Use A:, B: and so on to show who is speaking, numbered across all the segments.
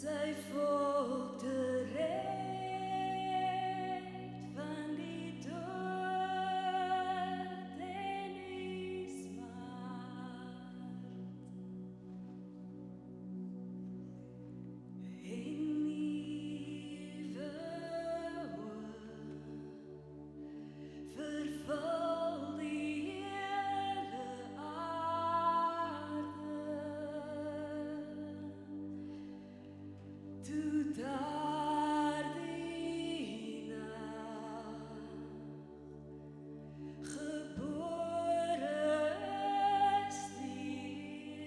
A: Zij volgt de reed van die dood en die smart. In nieuwe verval die hele aarde. Toe daar die nacht geboren is die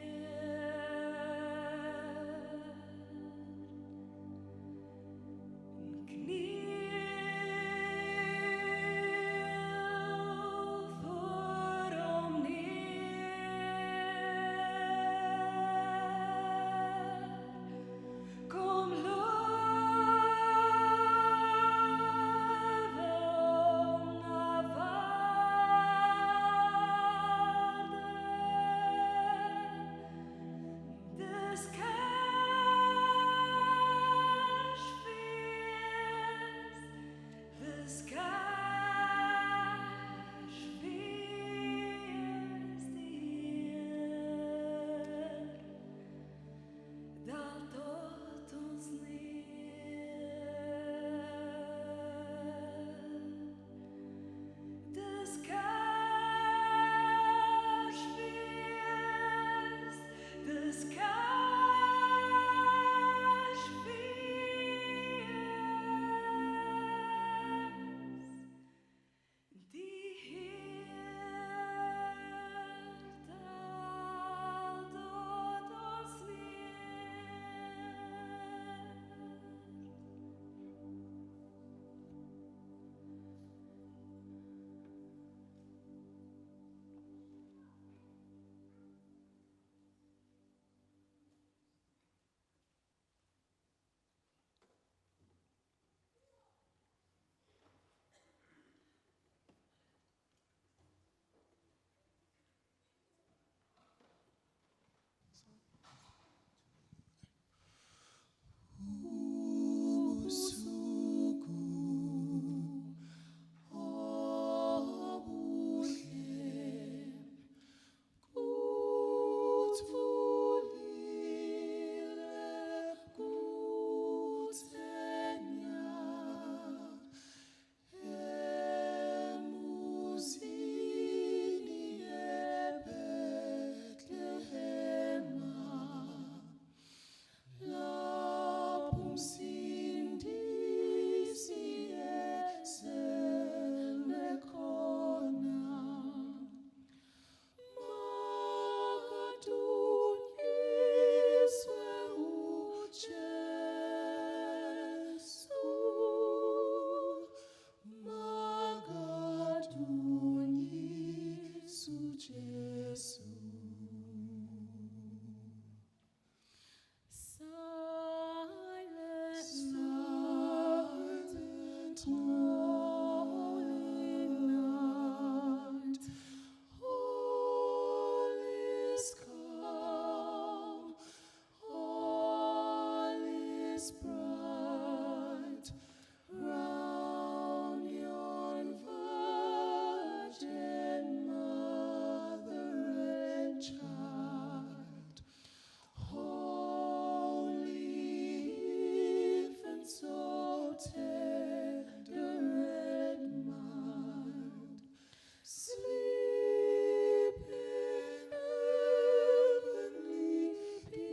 A: kniel voor hom neer. Kom loven naar waarde. Dus Kerstfeest, dus Kerstfeest hier. Dat tot ons neer. Dus Kerstfeest, dus Kerstfeest. Die Heer daalt tot ons neer. Holy night, all is calm, all is bright, round yon Virgin Mother and Child. Holy infant, so tender and mild, sleep in heavenly peace.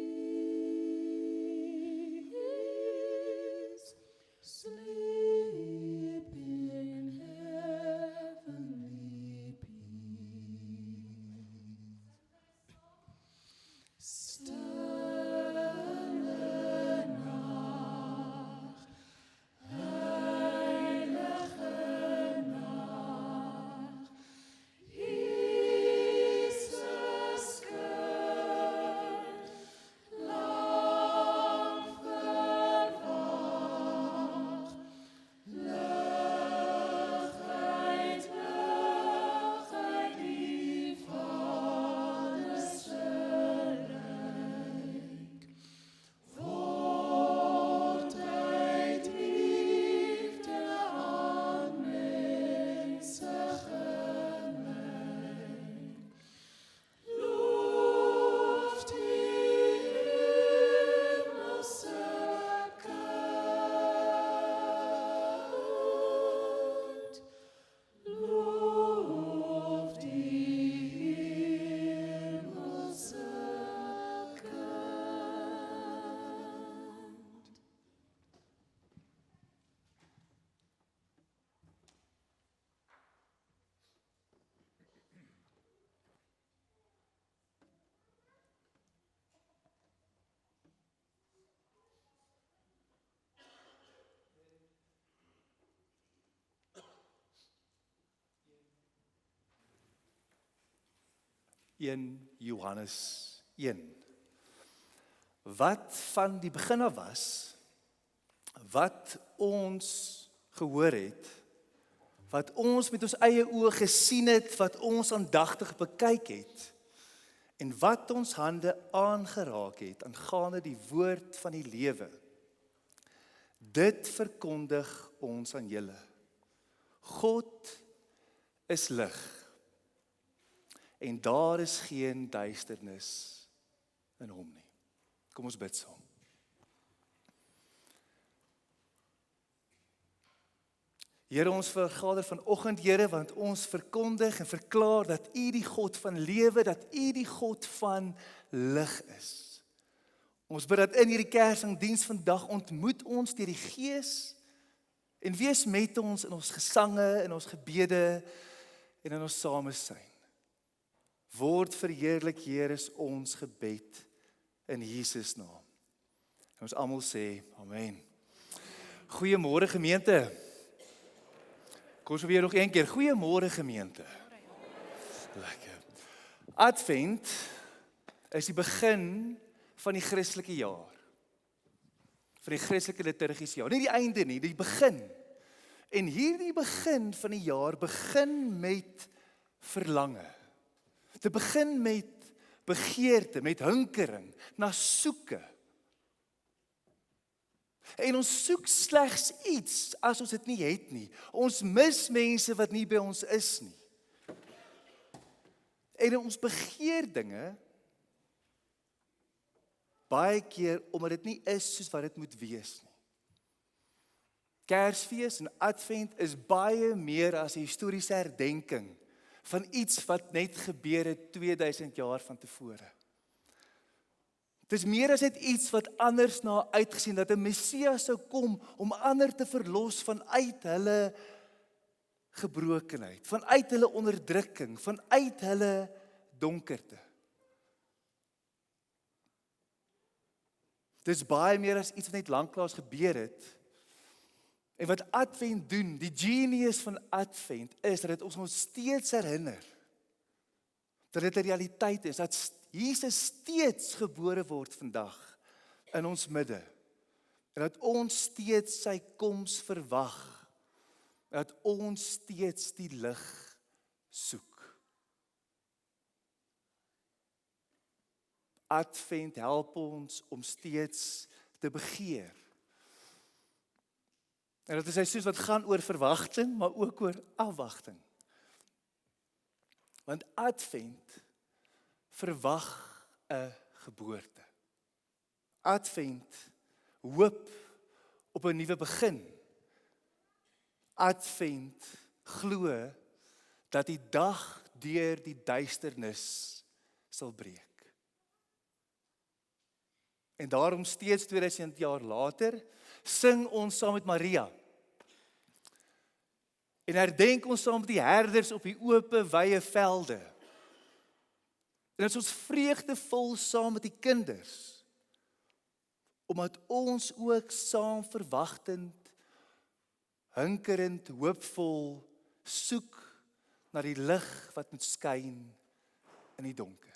B: 1 Johannes 1. Wat van die begin af was, wat ons gehoor het, wat ons met ons eie oë gesien het, wat ons aandagtig bekyk het, en wat ons hande aangeraak het, aangaande die woord van die lewe, dit verkondig ons aan julle. God is lig, en daar is geen duisternis in hom nie. Kom ons bid saam. Here, ons vergader vanoggend, Here, want ons verkondig en verklaar dat U die God van lewe, dat U die God van lig is. Ons bid dat in hierdie Kersdiens vandag ontmoet ons deur die Gees en wees met ons in ons gesange, in ons gebede en in ons samesyn. Word verheerlik, Here, is ons gebed in Jesus naam. En ons almal sê amen. Goeiemôre gemeente. Kom ons probeer nog een keer. Goeiemôre gemeente. Lekker. Advent is die begin van die Christelike jaar. Van die Christelike liturgiese jaar. Nie die einde nie, die begin. En hierdie begin van die jaar begin met verlange. Dit begin met begeerte, met hinkering, na soeke. En ons soek slegs iets as ons dit nie het nie. Ons mis mense wat nie by ons is nie. En ons begeer dinge baie keer omdat dit nie is soos wat dit moet wees nie. Kersfees en Advent is baie meer as 'n historiese herdenking van iets wat net gebeur het 2000 jaar van tevore. Dit is meer as net iets wat anders na uitgesien, dat 'n Messias sou kom om ander te verlos vanuit hulle gebrokenheid, vanuit hulle onderdrukking, vanuit hulle donkerte. Dit is baie meer as iets wat net lanklaas gebeur het. En wat Advent doen, die genius van Advent, is dat dit ons steeds herinner, dat dit 'n realiteit is, dat Jesus steeds gebore word vandag in ons midde, en dat ons steeds sy koms verwag, en dat ons steeds die lig soek. Advent help ons om steeds te begeer. En dit is 'n seisoen wat gaan oor verwagting, maar ook oor afwagting. Want Advent verwag 'n geboorte. Advent hoop op 'n nuwe begin. Advent glo dat die dag deur die duisternis sal breek. En daarom steeds 2000 jaar later sing ons saam met Maria. En herdenk ons saam met die herders op die oop, wye velde. En is ons vreugdevol saam met die kinders, omdat ons ook saam verwagtend, hinkerend, hoopvol soek na die lig wat moet skyn in die donker.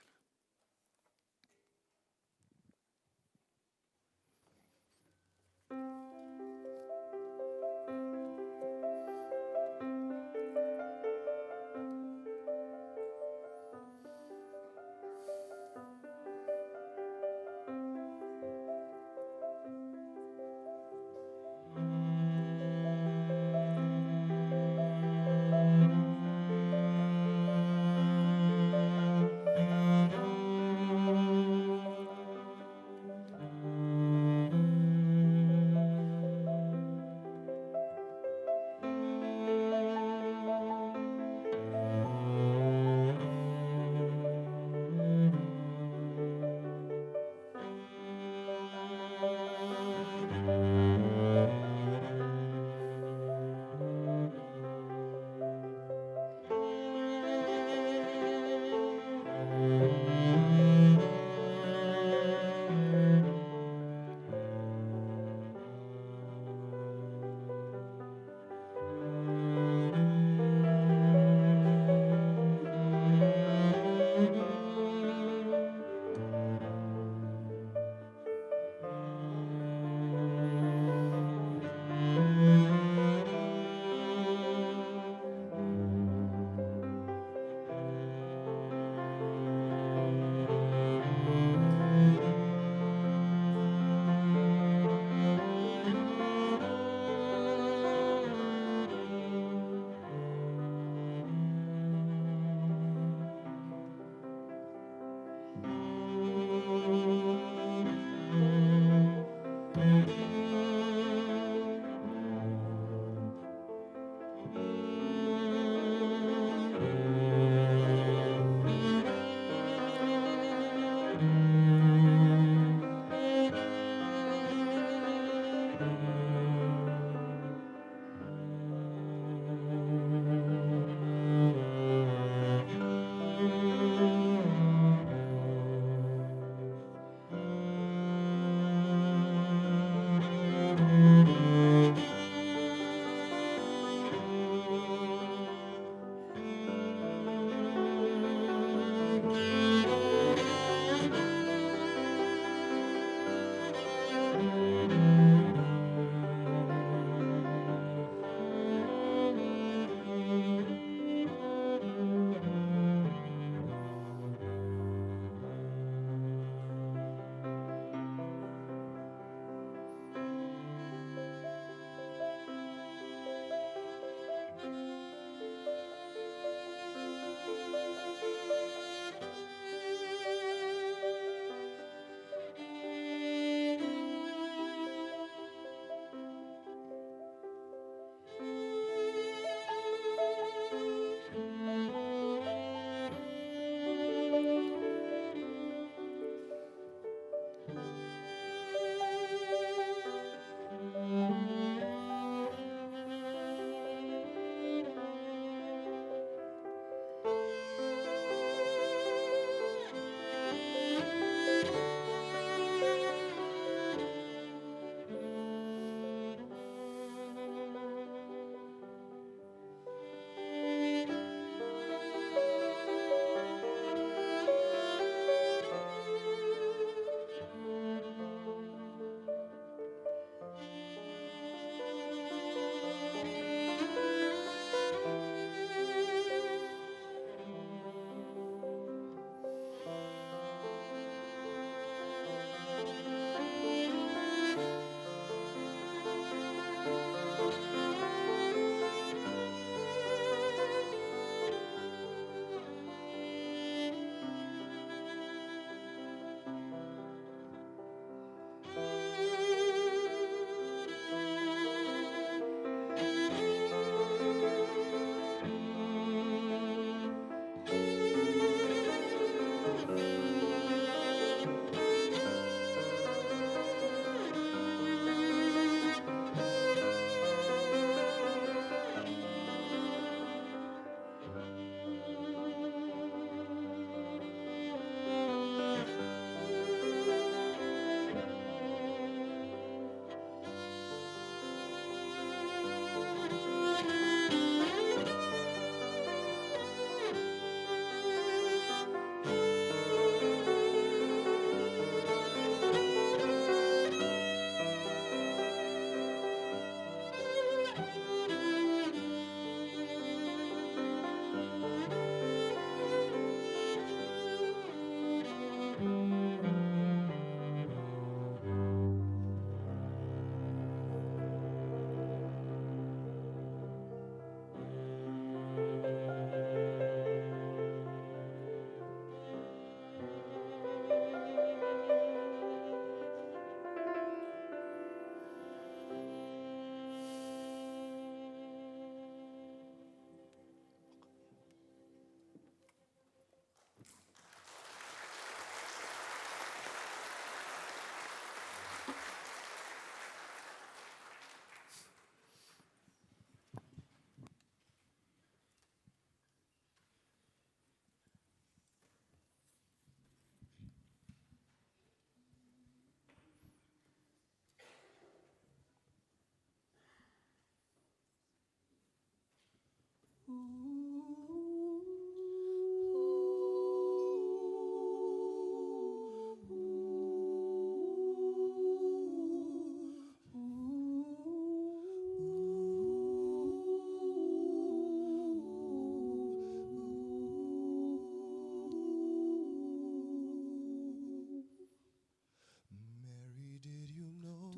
A: Mary, did you know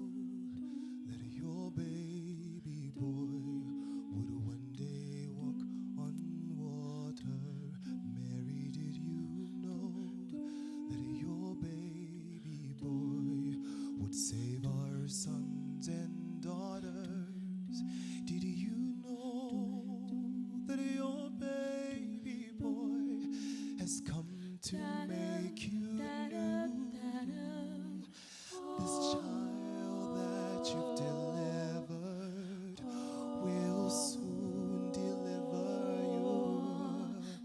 A: that your baby boy would one day walk on water? Mary, did you know that your baby boy would save our sons and daughters? Did you know that your baby boy has come to make you new? This child that you've delivered will soon deliver you.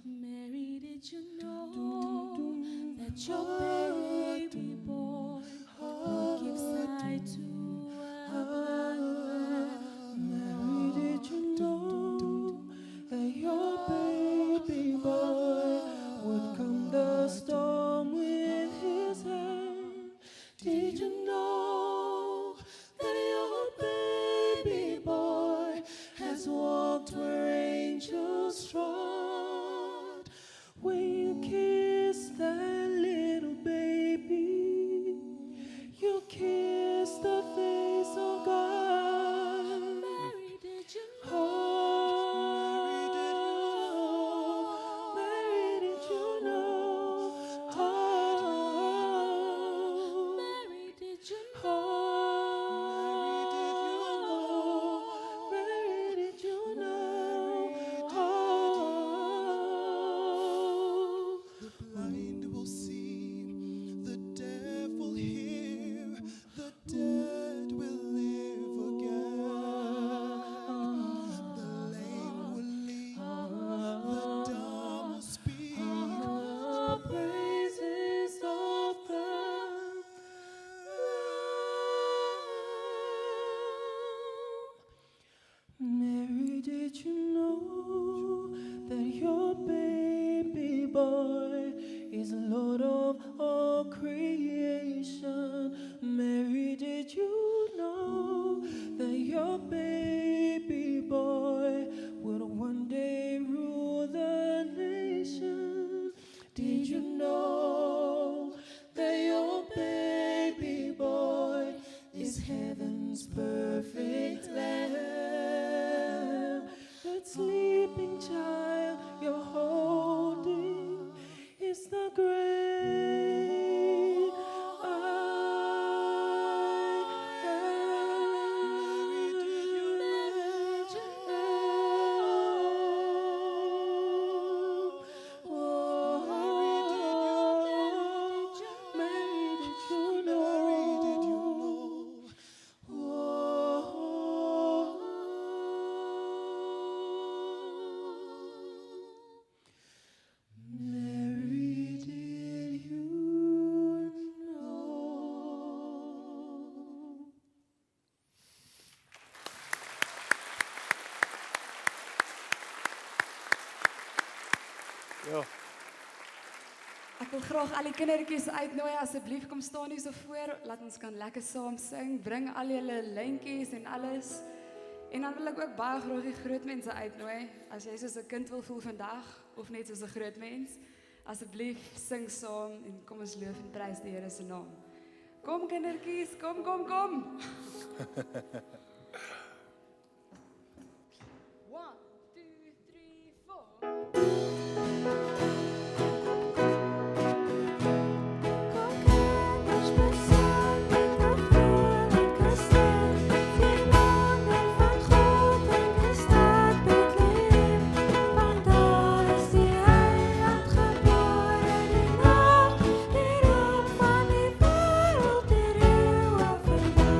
C: Mary, did you know that your baby boy will give sight to a blind man?
A: Mary, did you know that your baby boy would calm the storm with his hand? Did you know that your baby boy has walked where angels trod? When you kiss that little baby, you kiss the face of God.
C: Mary, did you know?
A: Oh, Mary, did you know? Oh,
C: Mary, did you know?
A: Mary, did you know? The blind will see, the deaf will hear, the dead will live again. The lame will leap, the dumb will speak. The praises of the Lamb. Mary, did you know that your baby boy is Lord of all creation? Mary, did you know that your baby boy will one day rule the nation? Did you know that your baby boy is heaven's perfect lamb? That sleeping child you're holding is the great I am. Mary, did you know? Mary, did you know?
B: Ja.
D: Ek wil graag al die kindertjies uitnooi, asseblief kom staan hier so voor, laat ons kan lekker saam sing, bring al julle lintjies en alles. En dan wil ek ook baie graag die groot mense uitnooi, as jy soos 'n kind wil voel vandag, of net soos 'n groot mens, asseblief sing saam en kom ons loof en prys die Here se naam. Kom kindertjies, kom, kom, kom. 1, 2, 3, 4.
C: Van die wereld die ruwe vermaak.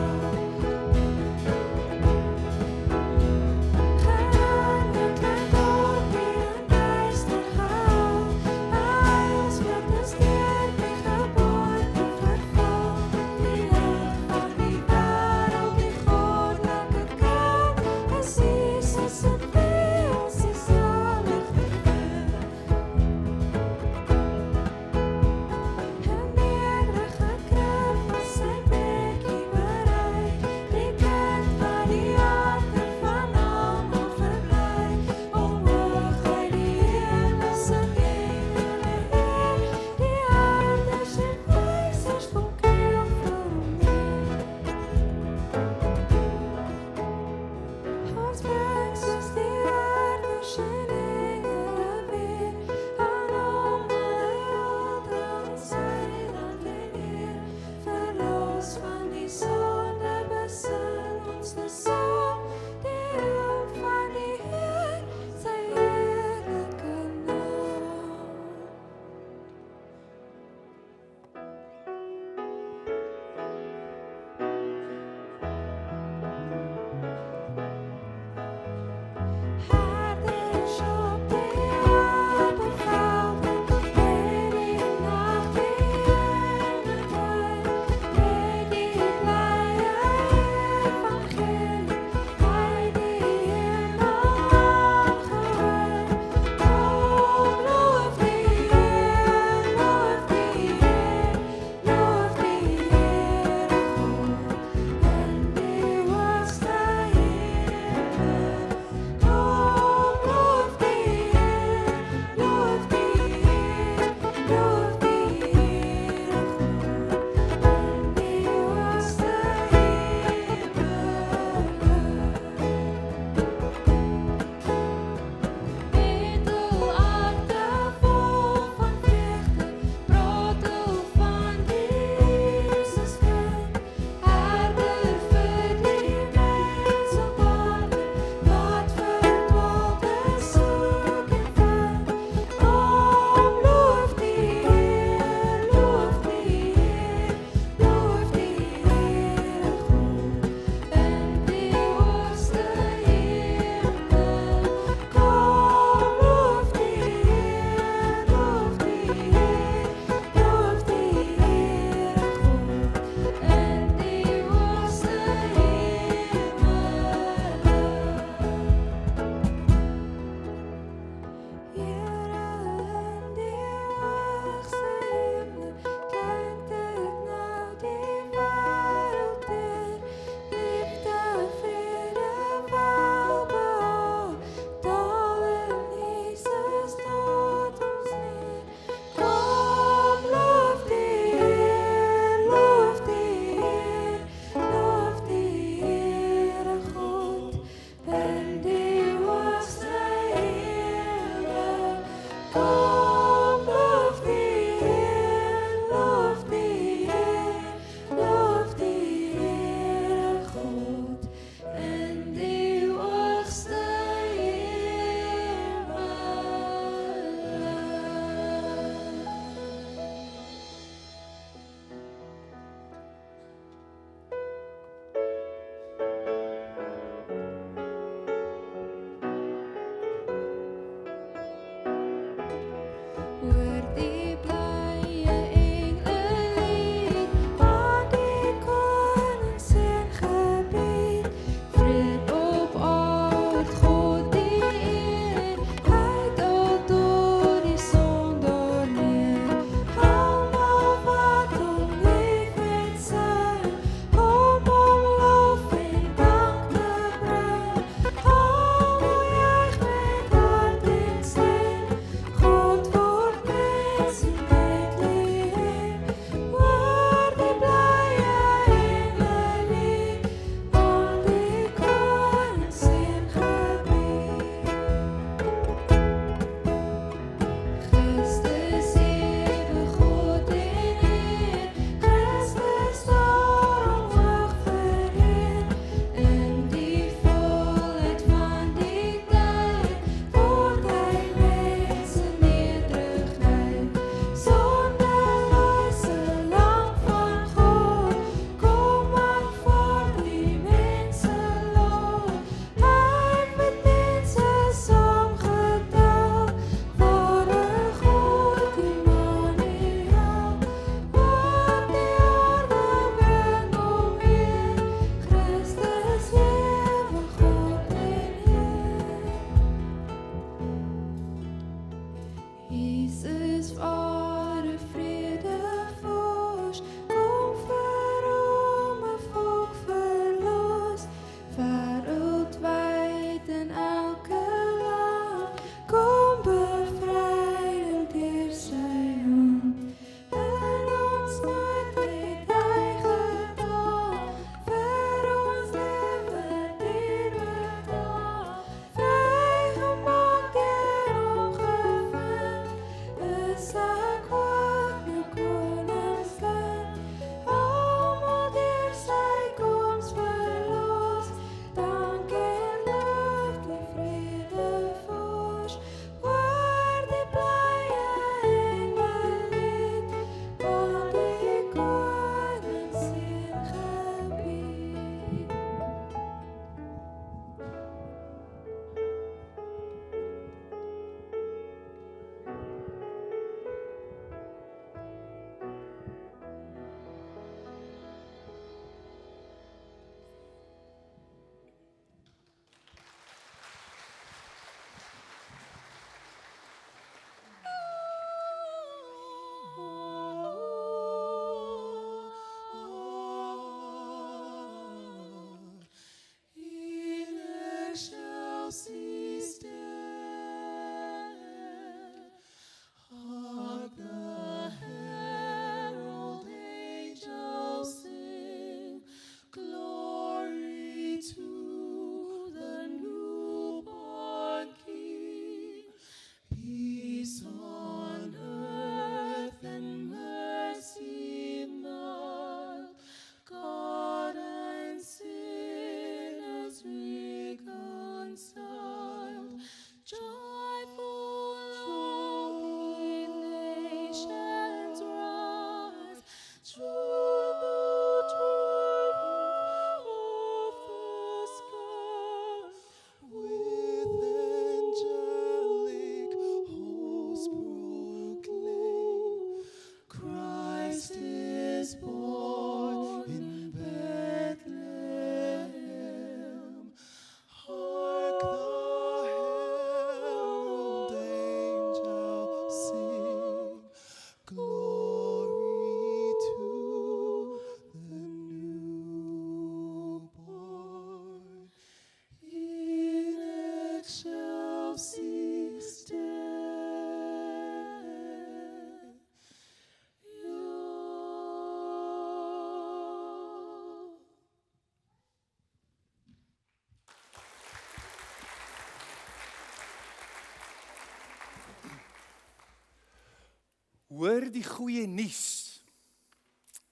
B: hoor die goeie nuus,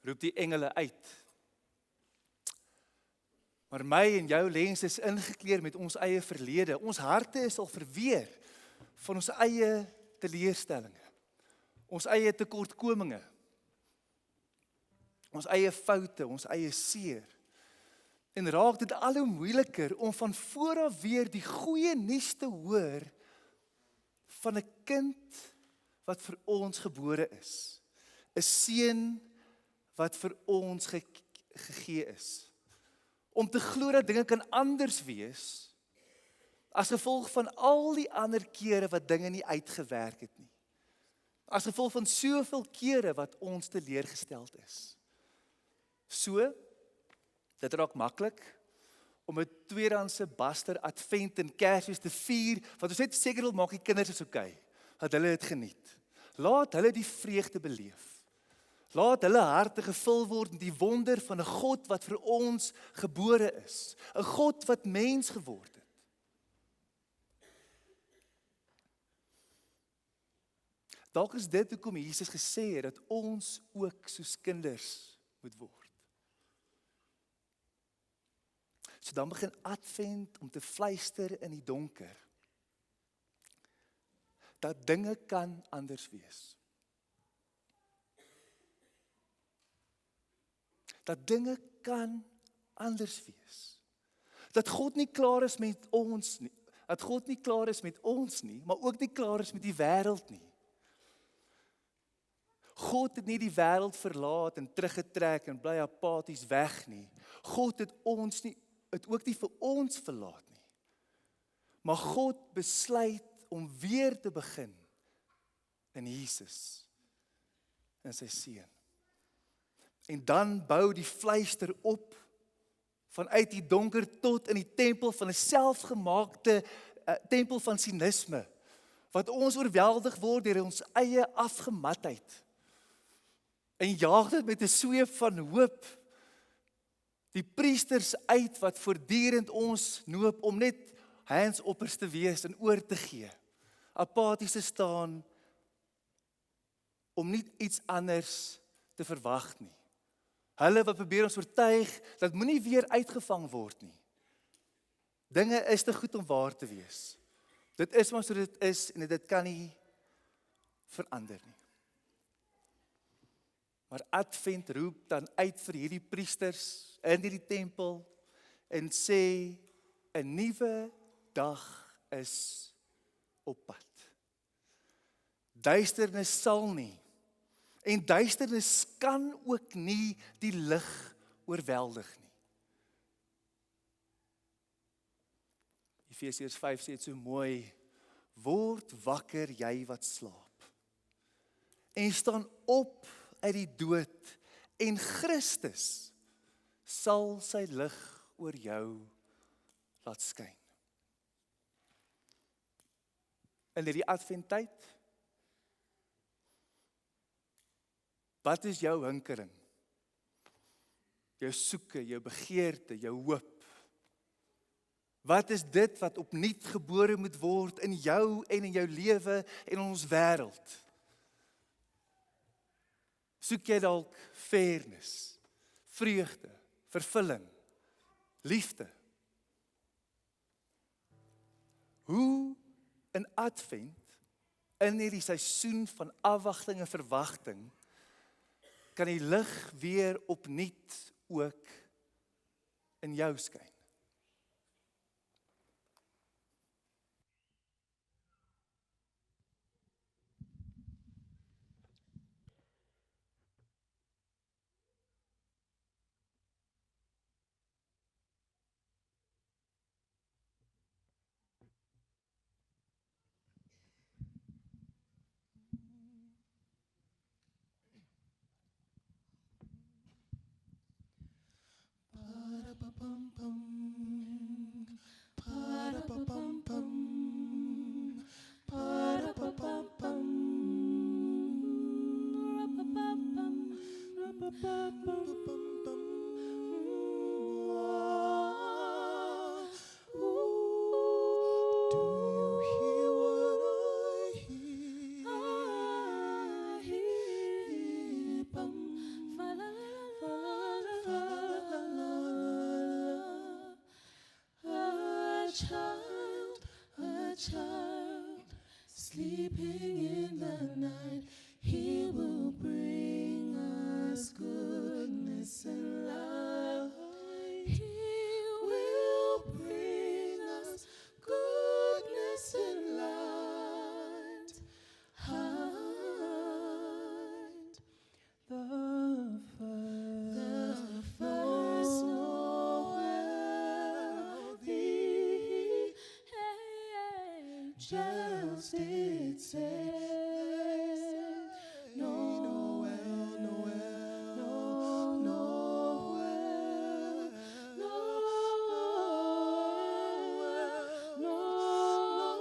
B: roep die engele uit. Maar my en jou lens is ingekleer met ons eie verlede. Ons harte is al verweer van ons eie teleurstellinge, ons eie tekortkominge, ons eie foute, ons eie seer. En raak dit al hoe moeiliker om van voor af weer die goeie nuus te hoor van 'n kind wat vir ons gebore is. 'n Seun wat vir ons gegee is. Om te glo dat dinge kan anders wees as gevolg van al die ander kere wat dinge nie uitgewerk het nie. As gevolg van soveel kere wat ons teleurgesteld is. So, dit raak maklik om 'n tweedehandse Buster Advent en Kersfees te vier, want ons net seker wil maak die kinders is okay, dat hulle dit geniet. Laat hulle die vreugde beleef. Laat hulle harte gevul word met die wonder van 'n God wat vir ons gebore is, 'n God wat mens geword het. Dalk is dit hoekom Jesus gesê het dat ons ook soos kinders moet word. So dan begin Advent om te fluister in die donker, dat dinge kan anders wees. Dat dinge kan anders wees. Dat God nie klaar is met ons nie, dat God nie klaar is met ons nie, maar ook nie klaar is met die wêreld nie. God het nie die wêreld verlaat en teruggetrek en bly apaties weg nie. God het ons nie, het ook nie vir ons verlaat nie. Maar God besluit om weer te begin in Jesus, in sy seun. En dan bou die fluister op, vanuit die donker tot in die tempel van 'n selfgemaakte tempel van sinisme, wat ons oorweldig word deur ons eie afgematheid. En jaag dit met 'n sweep van hoop, die priesters uit wat voortdurend ons noop om net hands-offers te wees en oor te gee, apaties te staan, om nie iets anders te verwag nie. Hulle wat probeer ons oortuig, dat moenie weer uitgevang word nie. Dinge is te goed om waar te wees. Dit is maar so dit is, en dit kan nie verander nie. Maar Advent roep dan uit vir hierdie priesters in hierdie tempel, en sê, 'n nuwe dag is op pad. Duisternis sal nie, en duisternis kan ook nie die lig oorweldig nie. Efesiërs 5 sê dit so mooi, word wakker jy wat slaap, en staan op uit die dood, en Christus sal sy lig oor jou laat skyn. In hierdie Adventtyd, wat is jou hinkering? Jou soeke, jou begeerte, jou hoop? Wat is dit wat opnuut gebore moet word in jou en in jou lewe en in ons wêreld? Soek jy dalk fairness, vreugde, vervulling, liefde? Hoe in Advent, in hierdie seisoen van afwagting en verwagting, kan die lig weer opnuut ook in jou skyn?
A: Ba-da-ba-bum-bum. child, sleeping in the night. He will bring us goodness and light. He will bring us goodness and light. Hide the first Noel, the angels did say, Noel, Noel, Noel, Noel, Noel.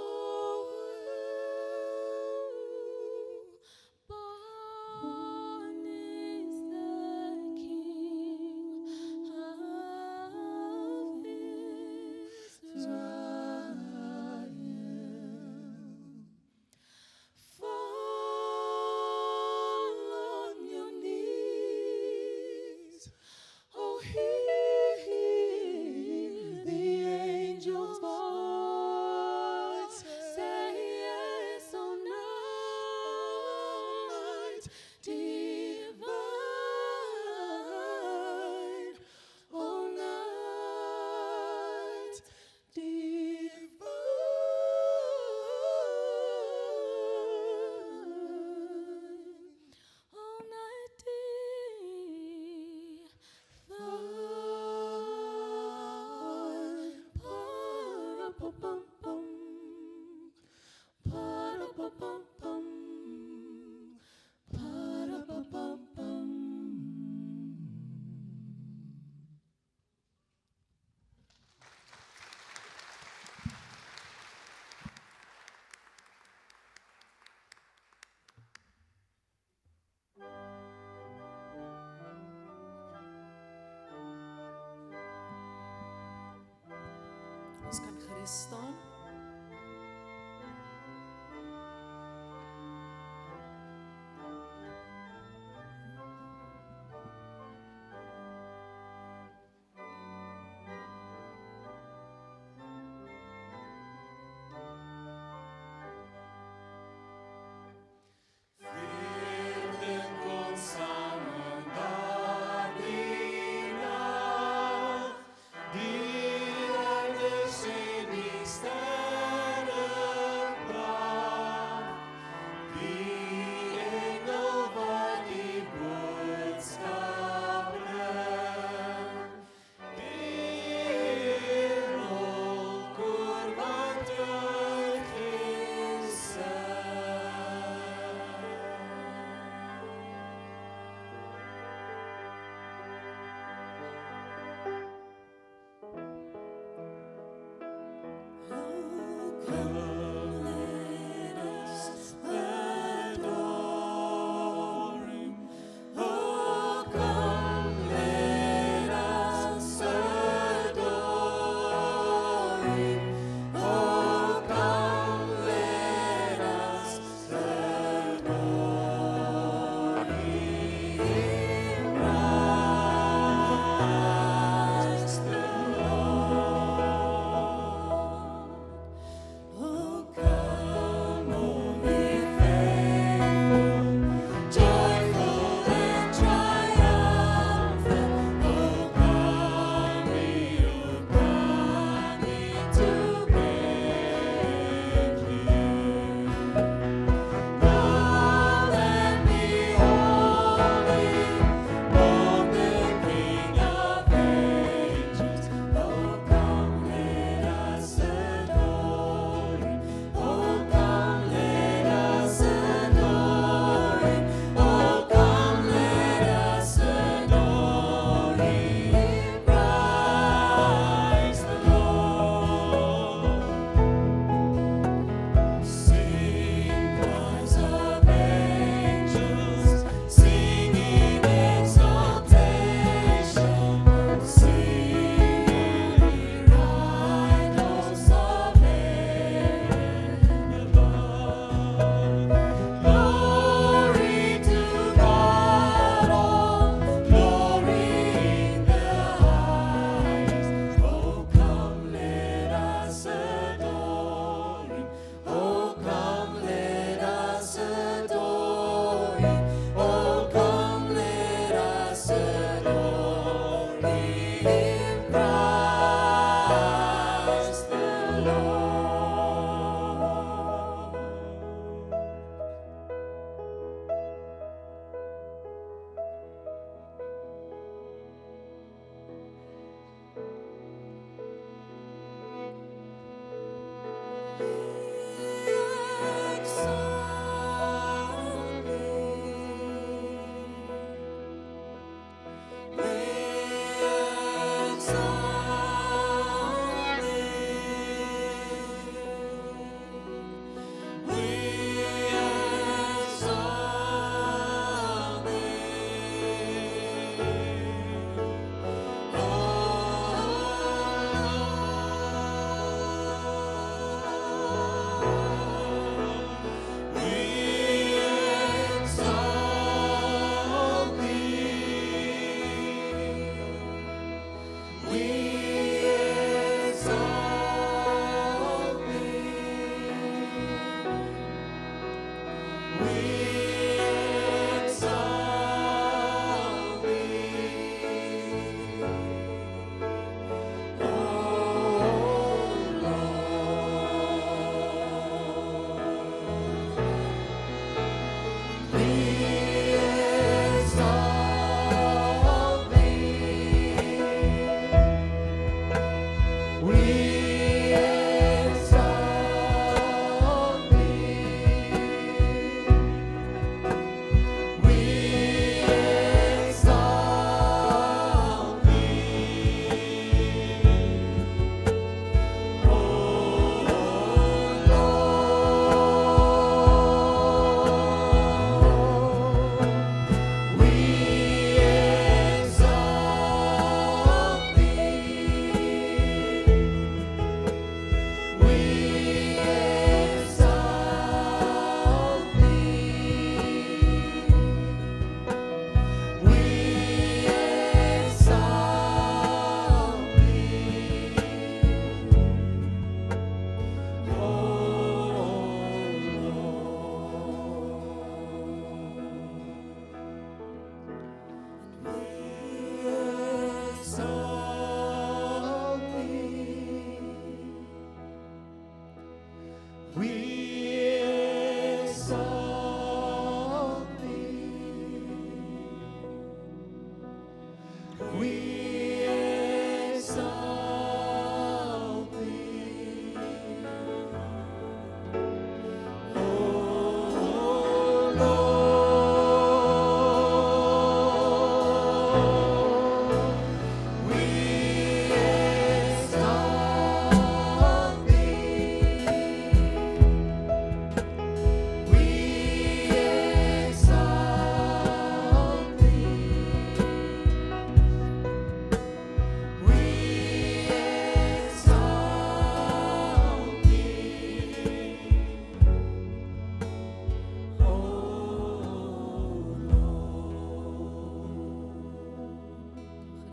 C: Born is the King of Israel.
A: Fall on your knees. Oh, hear the angel's voice. Say yes, oh night divine. Oh night divine.
C: All night
A: Divine. Pa-da-pa-pum-pum. Pa-da-pa-pum-pum. Pa-da-pa-pum-pum.
E: Ons kan gerus staan.
A: Die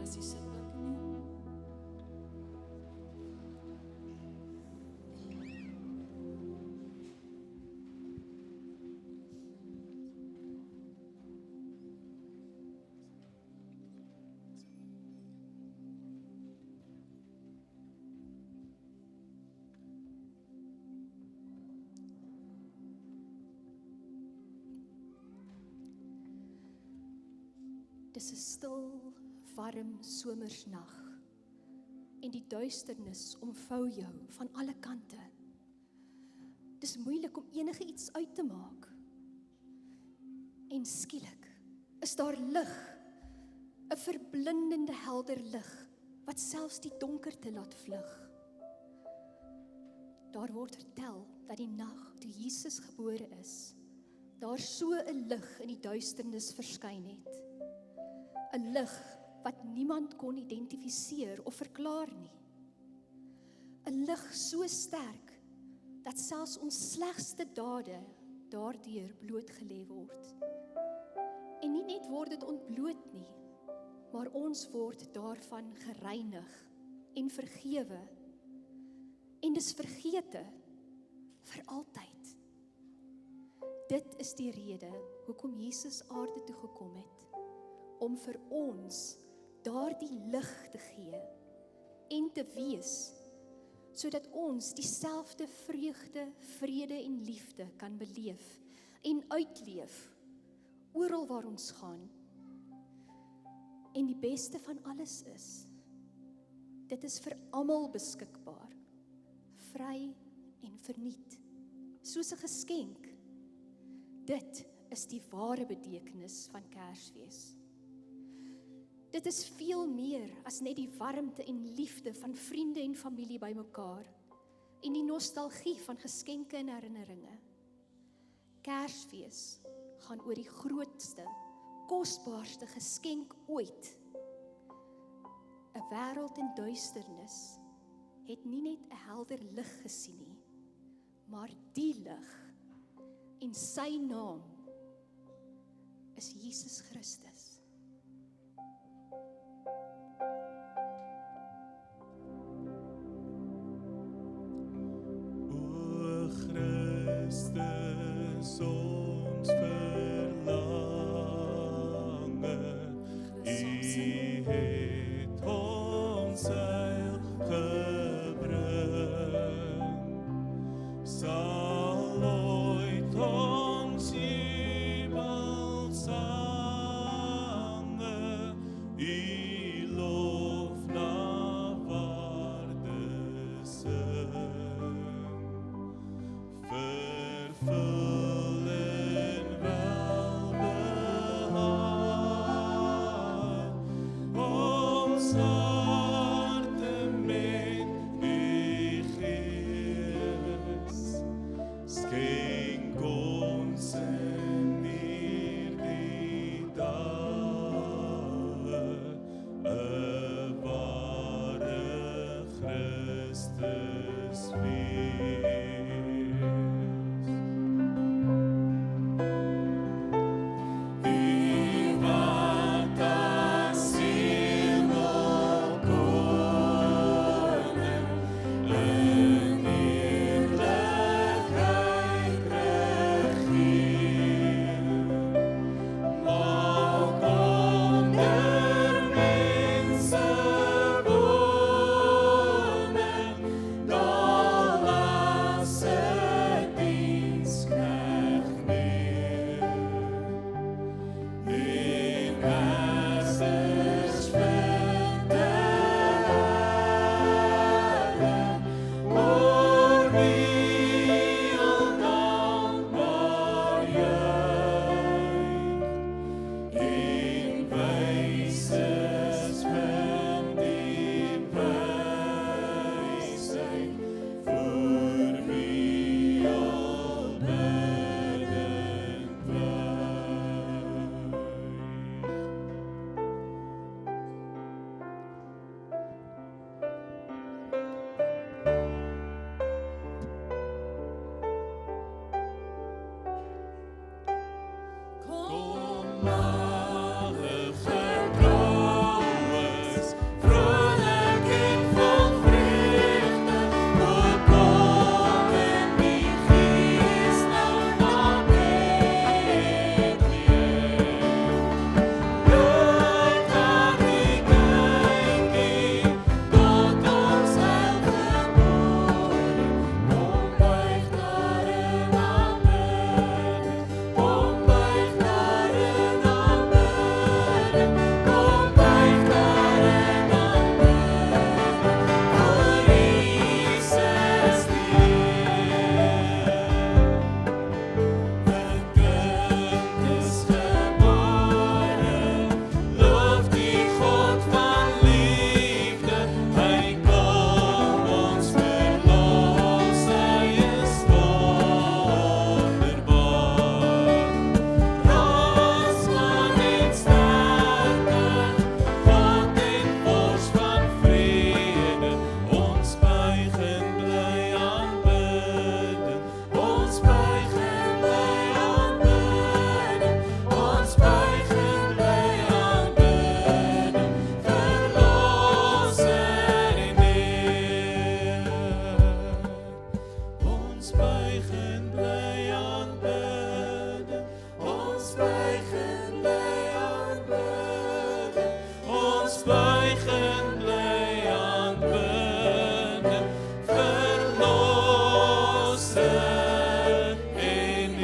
E: Gerus die sitplek neem.
F: Dis 'n stil, warm somersnag en die duisternis omvou jou van alle kante. Dis moeilik om enige iets uit te maak. En skielik is daar lig, 'n verblindende helder lig wat selfs die donkerte laat vlug. Daar word vertel dat die nag toe Jesus gebore is, daar so 'n lig in die duisternis verskyn het. 'n Lig wat niemand kon identifiseer of verklaar nie. 'n Lig so sterk dat selfs ons slegste dade daardeur blootgelê word. En nie net word dit ontbloot nie, maar ons word daarvan gereinig en vergewe. En dis vergete vir altyd. Dit is die rede hoekom Jesus aarde toe gekom het, om vir ons daardie lig te gee en te wees, sodat ons dieselfde vreugde, vrede en liefde kan beleef en uitleef oral waar ons gaan. En die beste van alles is, dit is vir almal beskikbaar, vry en verniet, soos 'n geskenk. Dit is die ware betekenis van Kersfees. Dit is veel meer as net die warmte en liefde van vriende en familie bymekaar en die nostalgie van geskenke en herinneringe. Kersfees gaan oor die grootste, kosbaarste geskenk ooit. 'n Wêreld in duisternis het nie net 'n helder lig gesien nie, maar die lig, en sy naam is Jesus Christus.
A: vul en welbehaag ons harte met die Gees. Skenk ons in hierdie dae 'n ware Christus wees. U wat as hemelkoning in heerlikheid regeer, maak onder mense woning, daal as 'n diensknegt neer. In Masters vind de Here, oor wie al dankbaar juich. In Wyses vind die wysheid, voor wie al bidend buig. Kom malige trouwens, vrolijk en vol vreugde, o kom in die Gees nou naar Bethlehem. Loop naar die kindjie, tot ons heil gebore, kom buig daar en aanbid, kom buig daar en aanbid, kom buig daar en aanbid, voor Jesus leef. Een kind is gebore, loof die God van liefde, hy kom ons verlos, hy is wonderbaar. Rosman en sterke, God en vors van vrede, ons buig en bly aanbidden, ons buig en bly aanbidden, ons buig en bly aanbidden, verlosser en Heer. Ons buig en bly aanbidden, ons buig en bly aanbidden, ons buig en bly aanbidden, verlosser en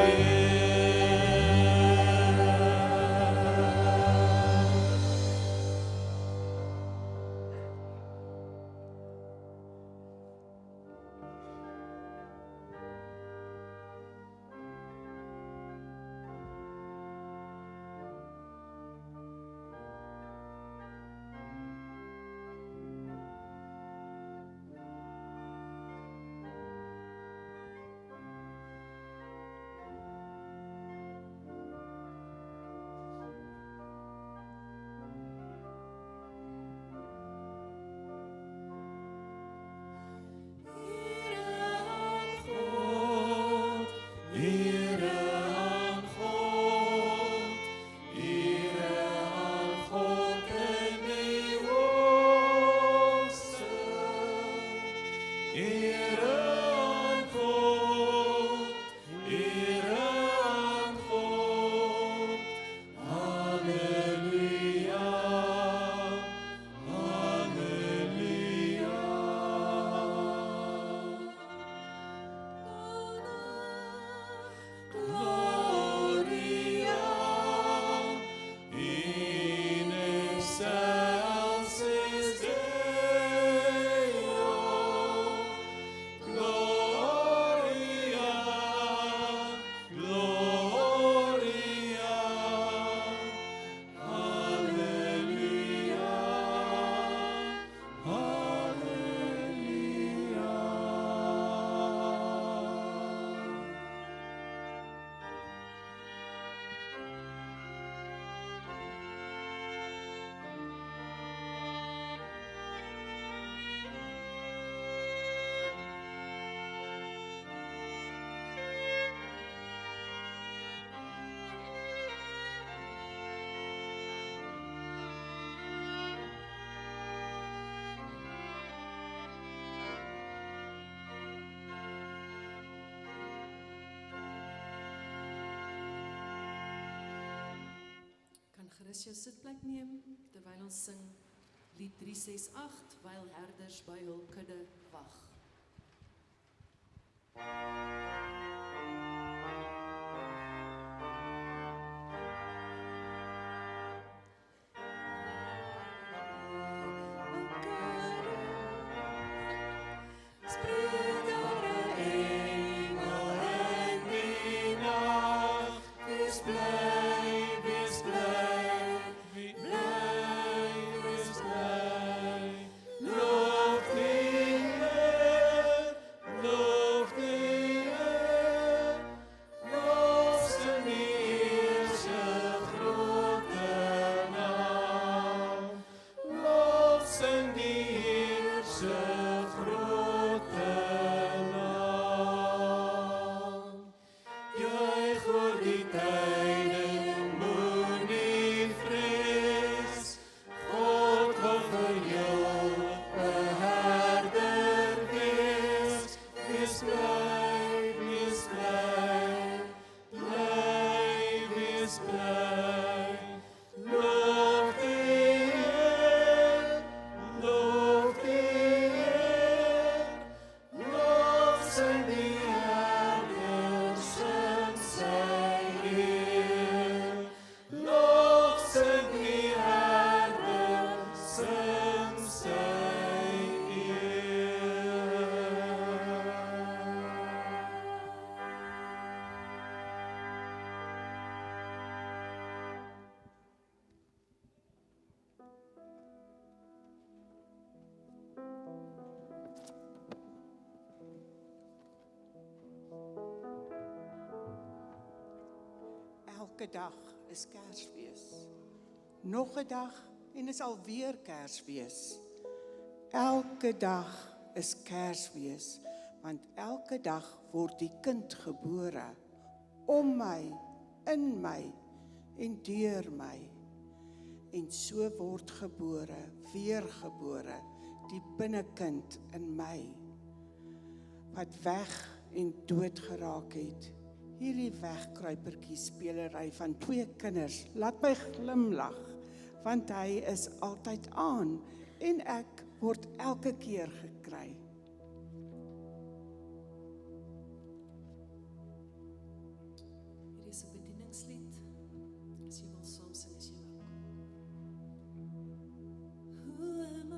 E: kan gerus jou sitplek neem terwyl ons sing lied 368 Wyl herders by hul kudde wag.
G: Elke dag is Kersfees. Nog 'n dag en is alweer Kersfees. Elke dag is Kersfees, want elke dag word die kind gebore om my, in my en deur my. En so word gebore, weergebore, die binnekind in my, wat weg en dood geraak het. Hierdie wegkruipertjie spelery van 2 kinders, laat my glimlag, want hy is altyd aan, en ek word elke keer gekry.
E: Hier is 'n bedieningslied. As jy wil saam sing, as jy welkom. Who am I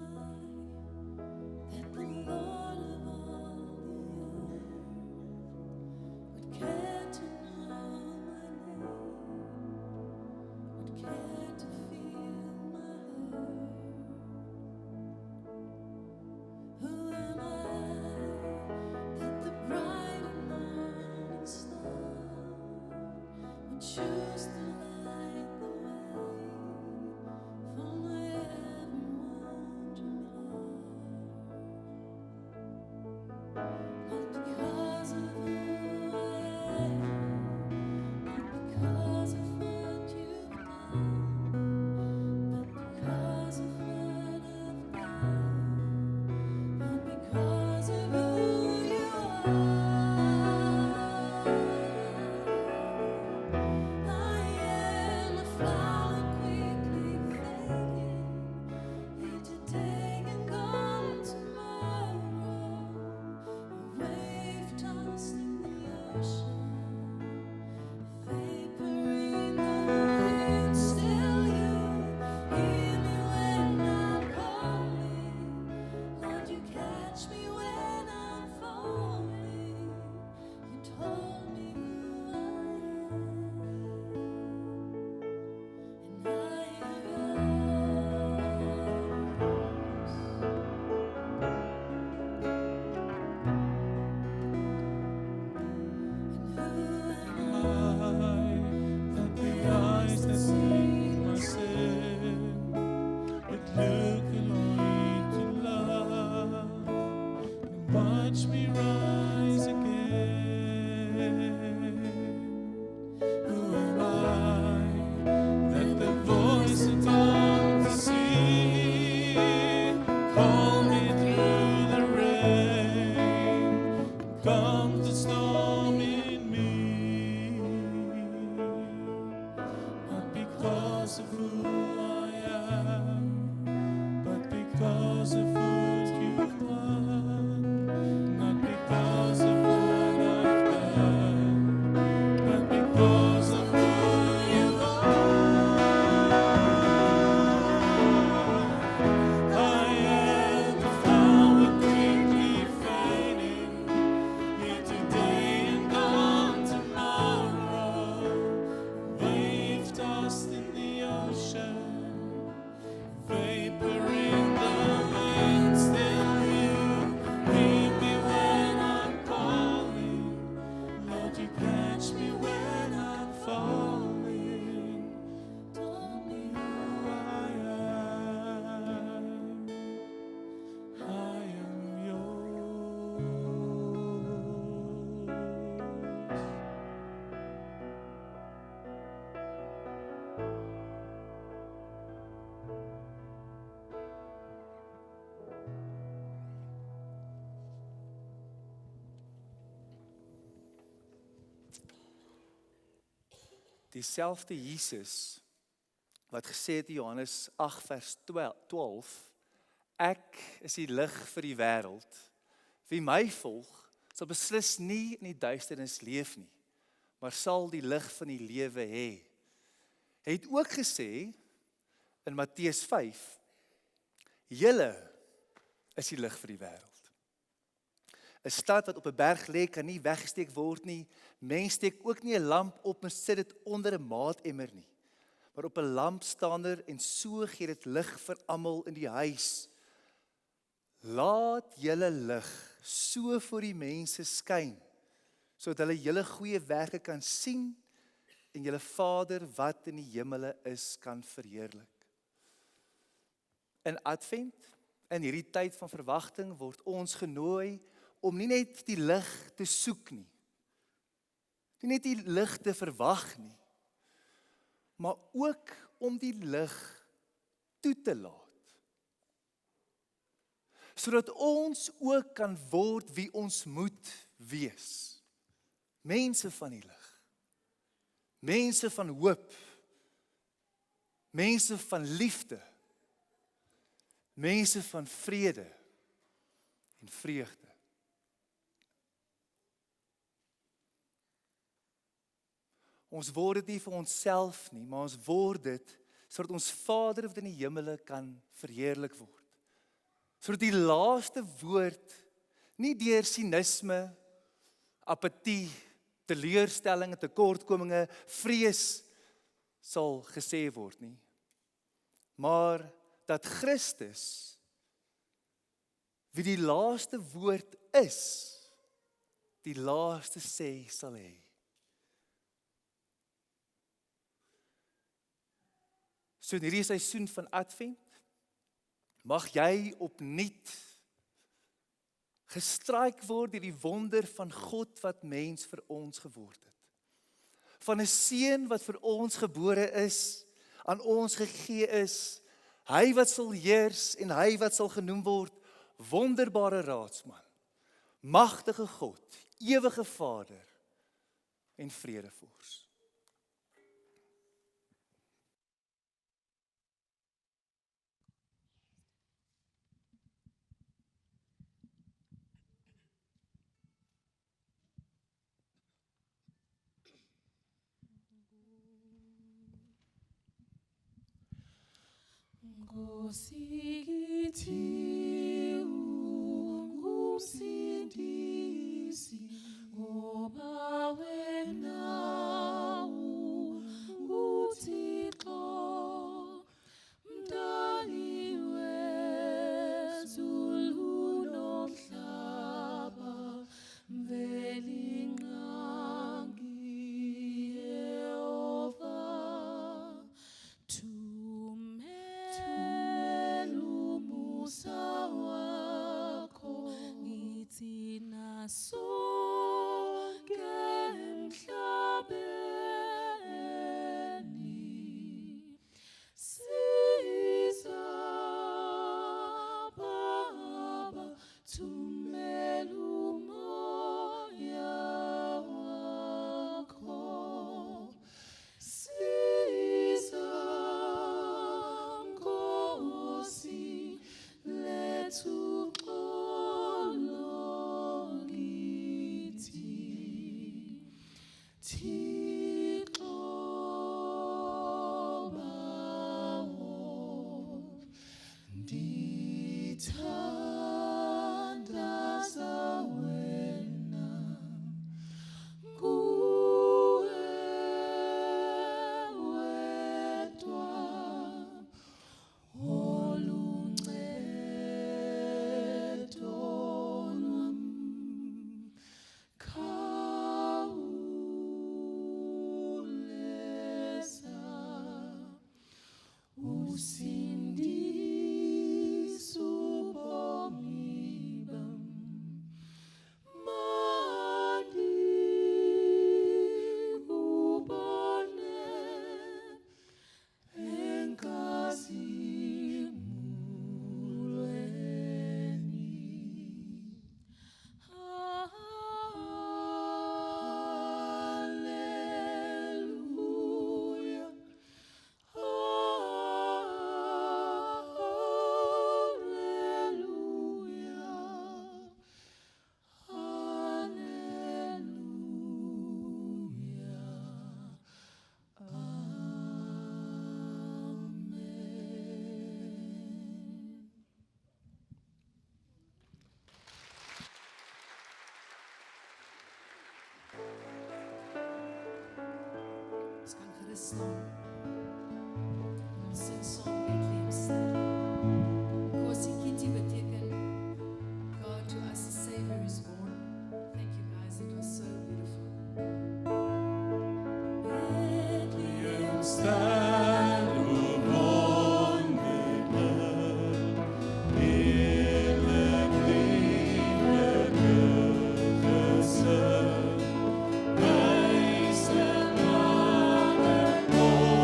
E: that the Lord of all the earth would care to know my name, would care to feel my hurt? Who am I that the bright and morning star would choose to light the way for my ever-wandering heart? Not because of who I am, not because of what you've done, but because of what I've done, and because of who you are. I am a flower quickly fading, here today and gone tomorrow, a wave tossed in the ocean, vapor in the wind. Still you hear me when I'm calling, Lord, you catch me when I'm falling. You told me who I am, and I am
A: That the eyes that see my sin would look into love and watch me rise again. Who am I that the voice that comes to see call me through the rain, come to storm in me, not because of who
B: Dieselfde Jesus wat gesê het in Johannes 8 vers 12, ek is die lig vir die wêreld. Wie my volg, sal beslis nie in die duisternis leef nie, maar sal die lig van die lewe hê. Hy het ook gesê in Matteus 5, julle is die lig vir die wêreld. 'n Stad wat op 'n berg lê, kan nie weggesteek word nie. Mens steek ook nie 'n lamp op en sit dit onder 'n maatemmer nie, maar op 'n lampstander en so gee dit lig vir almal in die huis. Laat julle lig so voor die mense skyn, sodat hulle julle goeie werke kan sien en julle Vader wat in die hemele is kan verheerlik. In Advent, in hierdie tyd van verwagting, word ons genooi om nie net die lig te soek nie net die lig te verwag nie, maar ook om die lig toe te laat. Sodat ons ook kan word wie ons moet wees. Mense van die lig. Mense van hoop. Mense van liefde. Mense van vrede en vreugde. Ons word dit nie vir onsself nie, maar ons word dit sodat ons Vader wat in die hemele kan verheerlik word. Sodat die laaste woord nie deur sinisme, apatie, teleurstelling, tekortkominge, vrees sal gesê word nie, maar dat Christus, wie die laaste woord is, die laaste sê sal hê. So in hierdie seisoen van Advent, mag jy opnuut gestryk word deur die wonder van God wat mens vir ons geword het. Van 'n seun wat vir ons gebore is, aan ons gegee is, hy wat sal heers en hy wat sal genoem word, wonderbare raadsman, magtige God, ewige Vader en vredevors.
C: Nkosi kithi ungumsindisi ngoba wena uThixo mdali wezulu nomhlaba mveli nqangi Yehova sonke emhlabeni siza Baba thumela umoya wakho siza Nkosi lethu hulle staan. Ons sing saam Bethlehemster. Kosikiti beteken God to us a Savior is born. Thank you guys, it was so beautiful.
A: Bethlehem staan op wonderlijk, heerlijk lieflijke gezicht. Wijs de mannen op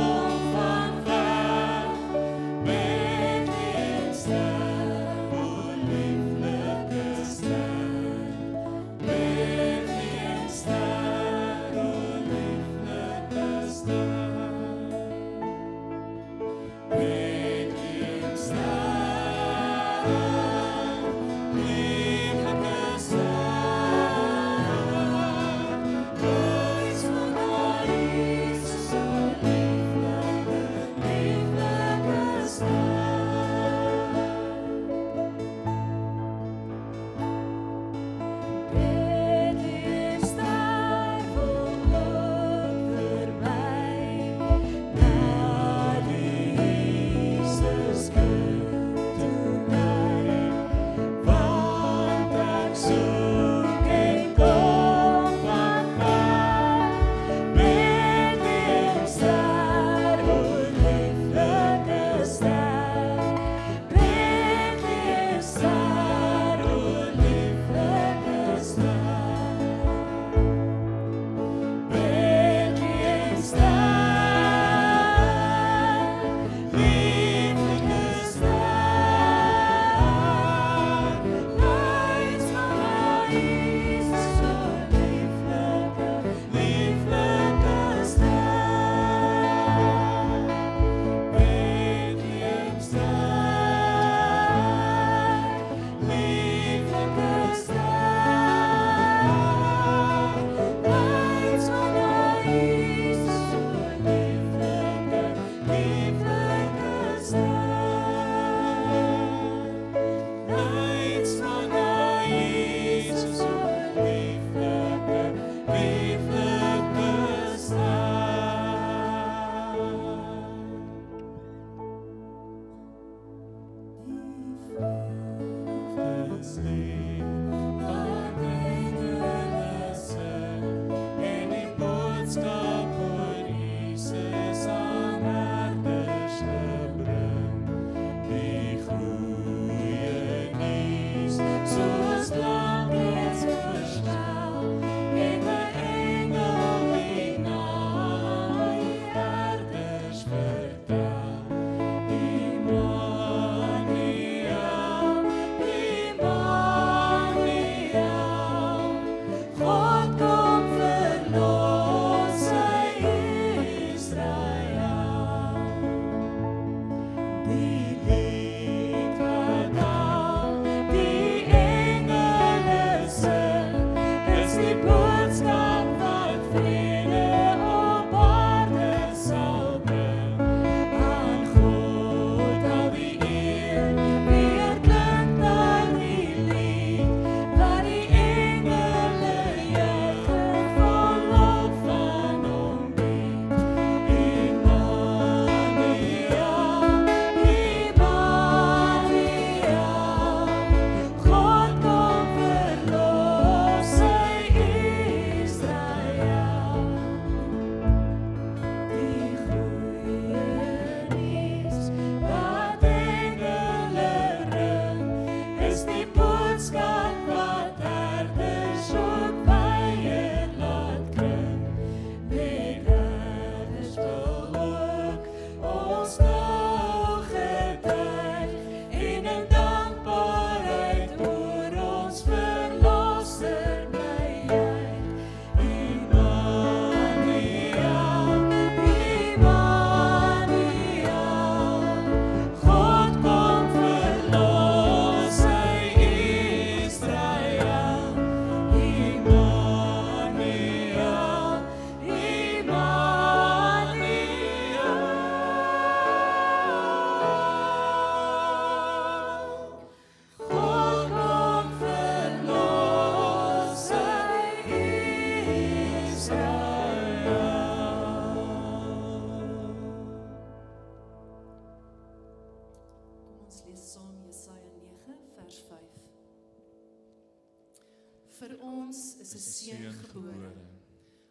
C: ons is 'n seun gebore.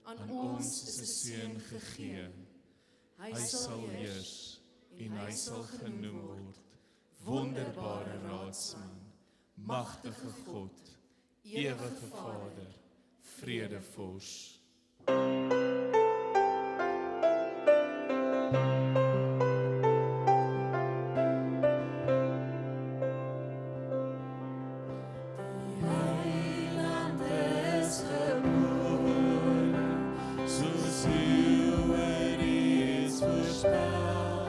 C: Aan ons is 'n seun gegee. Hy sal heers en hy sal genoem word wonderbare raadsman, magtige God, ewige Vader, vredevors.
A: Soos uw woord is voorspel,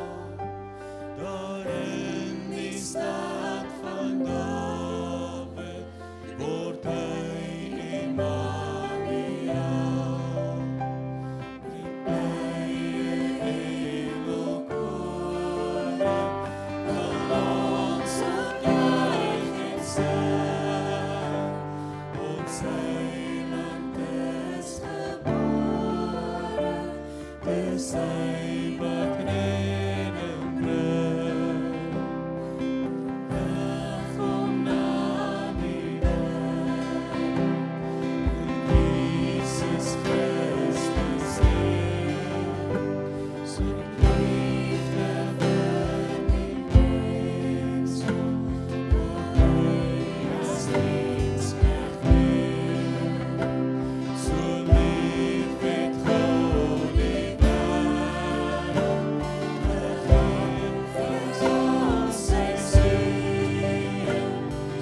A: daar in die stad van Dawid word hy Emmanuel. Bring by engel koning, ons op juich en sing, ons heiland is gebore, dis hy wat redding bring. Kom na die wêreld, Jesus Christus Heer, so liefde vir die mens, wat hy as diensknegt weer. So lief het God die wêreld, gegee vir ons sy seun,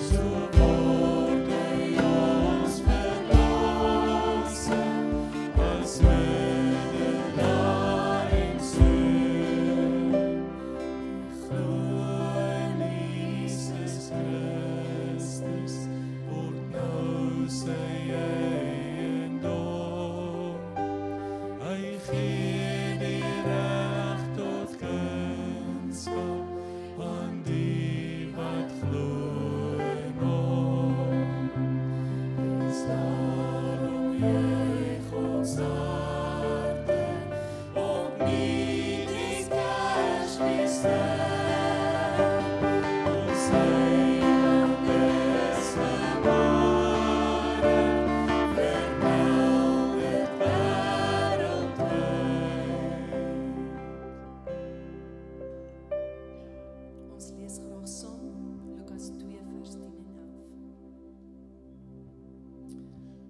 A: so word hy ons verlosse, as middelaar en seun. Glo in Jesus Christus, word nou sy eiendom. Hy gee die reg tot kunskap aan die wat glo in hom. Dis daarom juich ons harte, opnuut die Kersfees ster. Ons heiland is gebore, vermeld dit wêreldwyd.
C: Ons lees graag saam Lukas 2 vers 10 en 11.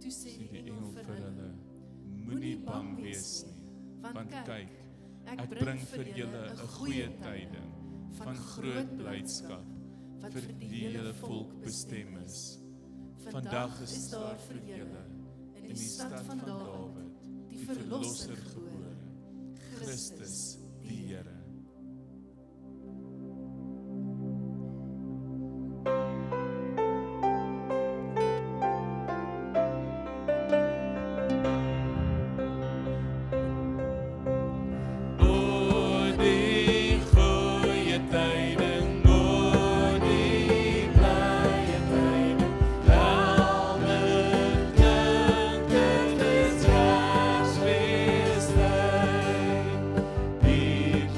C: Toe sê die engel vir hulle, moenie bang wees nie, want kyk, ek bring vir julle 'n goeie tyding van groot blydskap wat vir die hele volk bestem is. Vandag is daar vir julle in die stad van Dawid die verlosser gebore, Christus die Here.
A: O die goeie tyding, o die blye tyding, almal klink dit is Kersfeestyd. Die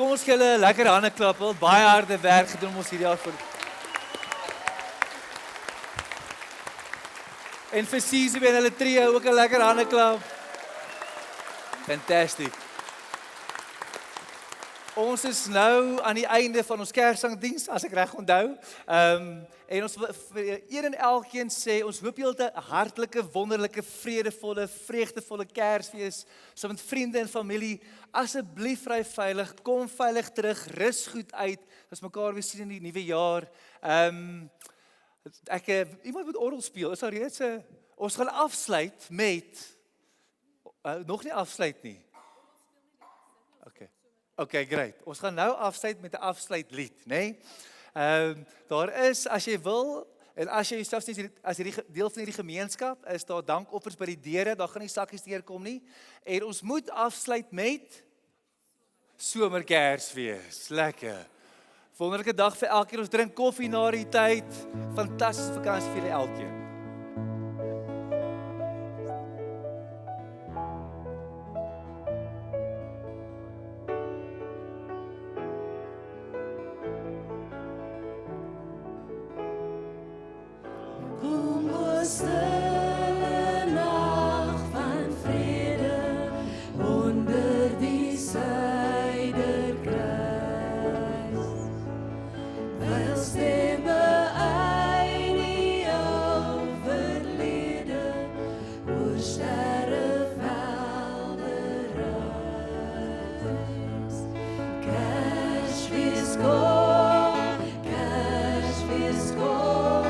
B: Kom ons gee hulle 'n lekker hande klap. Hulle het baie harde werk gedoen om ons hierdie jaar vir. En vir Caesar en hulle trio ook 'n lekker hande klap. Fantastic. Ons is nou aan die einde van ons Kerssangdiens, as ek reg onthou. En ons wil vir een en elkeen sê, ons hoop julle het 'n hartlike, wonderlike, vredevolle, vreugdevolle Kersfees saam met vriende en familie. Asseblief ry veilig, kom veilig terug, rus goed uit. Ons mekaar weer sien in die nuwe jaar. Iemand moet orgel speel. Is daar reeds 'n ons gaan afsluit met nog nie afsluit nie. Okay, great. Ons gaan nou afsluit met 'n afsluitlied, né? Daar is, as jy wil, en as jy jouself sien as hierdie deel van hierdie gemeenskap, is daar dankoffers by die deure, daar gaan nie sakkies deurkom nie. En ons moet afsluit met Somerkersfees. Lekker. Wonderlike dag vir elkeen. Ons drink koffie na die tyd. Fantastiese vakansie vir julle elkeen.
E: Kom o stille nag van vrede onder die suiderkruis. Wyl stemme uit die ou verlede oor sterrevelde reis. Kersfees kom, Kersfees kom.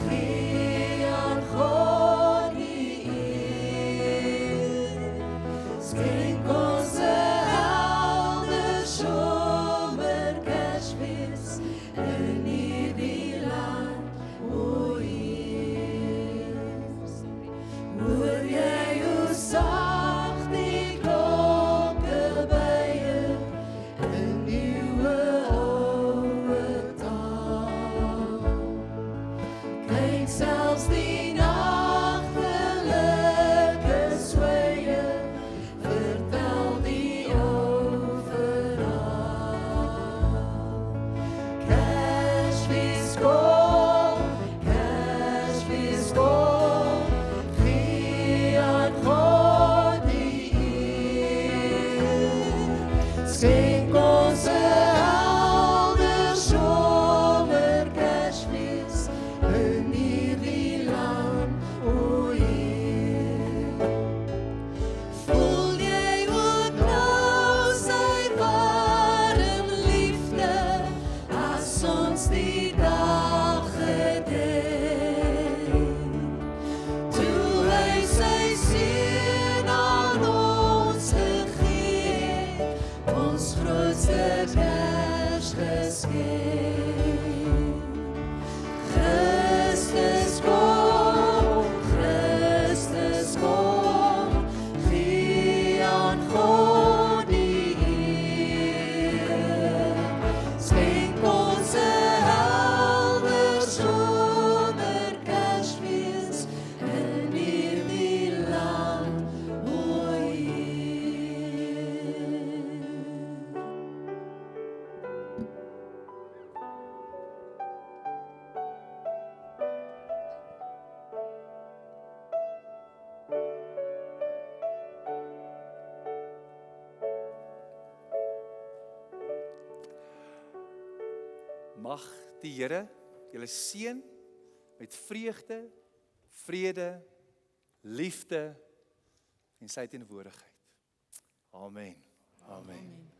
E: Gee aan God die eer. Skenk ons 'n helder somerkersfees in hierdie land, o Heer. Hoor jy hoe sag die klokke buig in nuwe ouwe taal. Kyk selfs die nagtelike swye vertel die ou verhaal. Kersfees kom, Kersfees kom, gee aan God die eer. Skenk ons 'n helder somerkersfees in hierdie land, o Heer. Voel jy ook nou sy warm liefde as ons die dag gedenk? Toe hy sy seun aan ons gegee het, ons grootste Kersgeskenk. Christus kom, gee aan God die eer. Skenk ons 'n helder somerkersfees in hierdie land, o Heer.
B: Mag die Here julle seën met vreugde, vrede, liefde en sy teenwoordigheid. Amen. Amen.